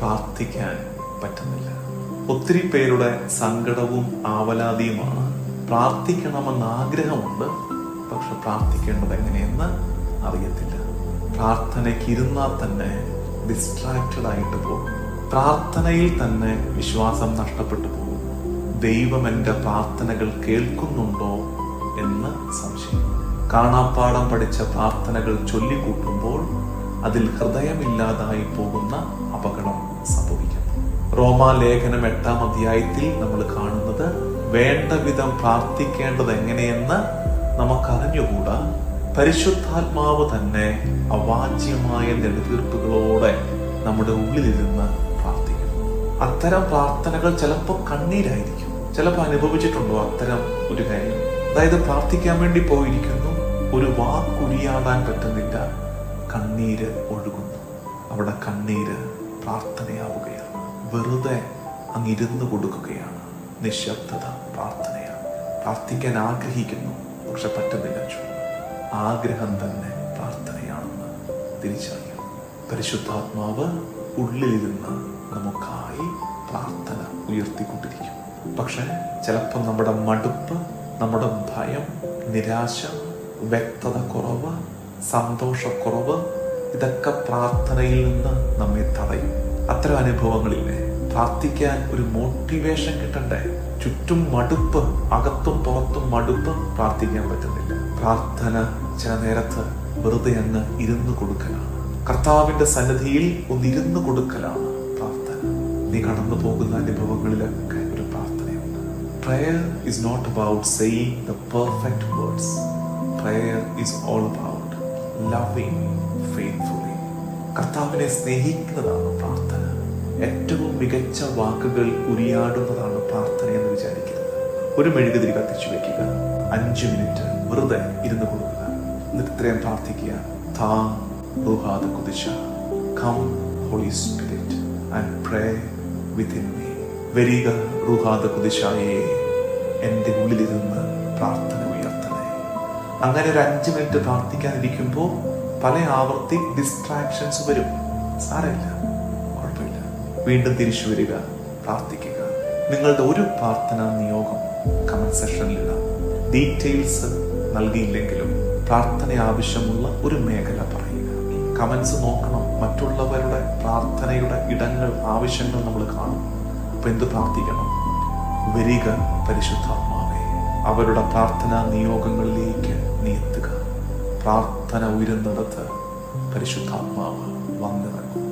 പ്രാർത്ഥിക്കാൻ പറ്റുന്നില്ല. ഒത്തിരി പേരുടെ സങ്കടവും ആവലാതിയുമാണ്. പ്രാർത്ഥിക്കണമെന്ന് ആഗ്രഹമുണ്ട്, പക്ഷെ പ്രാർത്ഥിക്കേണ്ടത് എങ്ങനെയെന്ന് അറിയത്തില്ല. പ്രാർത്ഥനയ്ക്ക് ഇരുന്നാൽ തന്നെ ഡിസ്ട്രാക്റ്റഡ് ആയിട്ട് പോകും. പ്രാർത്ഥനയിൽ തന്നെ വിശ്വാസം നഷ്ടപ്പെട്ടു പോകും. ദൈവം എൻ്റെ പ്രാർത്ഥനകൾ കേൾക്കുന്നുണ്ടോ എന്ന് സംശയം. കാണാപ്പാഠം പഠിച്ച പ്രാർത്ഥനകൾ ചൊല്ലിക്കൂട്ടുമ്പോൾ അതിൽ ഹൃദയമില്ലാതായി പോകുന്ന അപകടം സംഭവിക്കുന്നു. റോമാലേഖനം 8-ാം അധ്യായത്തിൽ നമ്മൾ കാണുന്നത് വേണ്ട വിധം പ്രാർത്ഥിക്കേണ്ടത് എങ്ങനെയെന്ന് നമുക്കറിഞ്ഞുകൂടാ. പരിശുദ്ധാത്മാവ് തന്നെ അവാച്യമായ നെടുവീർപ്പുകളോടെ നമ്മുടെ ഉള്ളിലിരുന്ന് പ്രാർത്ഥിക്കുന്നു. അത്തരം പ്രാർത്ഥനകൾ ചിലപ്പോൾ കണ്ണീരായിരിക്കും. ചിലപ്പോൾ അനുഭവിച്ചിട്ടുണ്ടോ അത്തരം ഒരു കാര്യം? അതായത് പ്രാർത്ഥിക്കാൻ വേണ്ടി പോയിരിക്കുന്നു, ഒരു വാക്കുരിയാടാൻ പറ്റുന്നില്ല, കണ്ണീര് ഒഴുകുന്നു. അവിടെ കണ്ണീര് പ്രാർത്ഥനയാവുകയാണ്. വെറുതെ അങ്ങിരുന്ന് കൊടുക്കുകയാണ്. നിശബ്ദത പ്രാർത്ഥനയാണ്. പ്രാർത്ഥിക്കാൻ ആഗ്രഹിക്കുന്നു, പക്ഷെ പറ്റുന്നില്ല. ആഗ്രഹം തന്നെ പ്രാർത്ഥനയാണെന്ന് തിരിച്ചറിയാം. പരിശുദ്ധാത്മാവ് ഉള്ളിലിരുന്ന് നമുക്കായി പ്രാർത്ഥന ഉയർത്തിക്കൊണ്ടിരിക്കും. പക്ഷെ ചിലപ്പോൾ നമ്മുടെ മടുപ്പ്, നമ്മുടെ ഭയം, നിരാശ, വ്യക്തത കുറവ്, സന്തോഷക്കുറവ്, ഇതൊക്കെ പ്രാർത്ഥനയിൽ നിന്ന് നമ്മെ തടയും. അത്തരം അനുഭവങ്ങളില്ലേ? പ്രാർത്ഥിക്കാൻ ഒരു മോട്ടിവേഷൻ കിട്ടണ്ടേ? ചുറ്റും മടുപ്പ്, അകത്തും പുറത്തും മടുപ്പ്, പ്രാർത്ഥിക്കാൻ പറ്റുന്നില്ല. പ്രാർത്ഥന ചില നേരത്ത് വെറുതെ അങ്ങ് ഇരുന്ന് കൊടുക്കലാണ്. കർത്താവിന്റെ സന്നിധിയിൽ ഒന്നിരുന്ന് കൊടുക്കലാണ് പ്രാർത്ഥന. നീ കടന്നു പോകുന്ന അനുഭവങ്ങളിലൊക്കെ ഒരു പ്രാർത്ഥനയുണ്ട്. Prayer is not about saying the perfect words. Prayer is all about loving faithfully. കർത്താവിനെ സ്നേഹിക്കുന്നതാണ് പ്രാർത്ഥന. ഏറ്റവും മികച്ച വാക്കുകൾ ഉരിയാടുന്നതാണ് പ്രാർത്ഥന എന്ന് വിചാരിക്കരുത്. ഒരു മെഴുകുതിരി കത്തിച്ചു വെക്കുക, 5 മിനിറ്റ് വെറുതെ ഇരുന്ന് കൊടുക്കുക, എന്നിട്ട് ഇത്രയും പ്രാർത്ഥിക്കുക. താം റൂഹാദ ഖുദ്ശ, come holy spirit and pray within me. വരിക റൂഹാദ ഖുദ്ശായേ, എൻ്റെ ഉള്ളിലിരുന്ന് പ്രാർത്ഥന ഉയർത്തണേ. അങ്ങനെ ഒരു 5 മിനിറ്റ് പ്രാർത്ഥിക്കാനിരിക്കുമ്പോൾ പല ആവർത്തി ഡിസ്ട്രാക്ഷൻസ് വരും. സാരമില്ല, കുഴപ്പമില്ല. വീണ്ടും തിരിച്ചു വരിക, പ്രാർത്ഥിക്കുക. നിങ്ങളുടെ ഒരു പ്രാർത്ഥനാ നിയോഗം കമന്റ് സെക്ഷനിൽ ഇടാം. ഡീറ്റെയിൽസ് നൽകിയില്ലെങ്കിലും പ്രാർത്ഥന ആവശ്യമുള്ള ഒരു മേഖല പറയുക. കമന്റ്സ് നോക്കണം. മറ്റുള്ളവരുടെ പ്രാർത്ഥനയുടെ ഇടങ്ങൾ, ആവശ്യങ്ങൾ നമ്മൾ കാണും. അപ്പൊ എന്ത് പ്രാർത്ഥിക്കണം? വരിക പരിശുദ്ധാത്മാവേ, അവരുടെ പ്രാർത്ഥനാ നിയോഗങ്ങളിലേക്ക് നീ എത്തുക. പ്രാർത്ഥന ഉയരുന്നിടത്ത് പരിശുദ്ധാത്മാവ് വന്നു നിൽക്കും.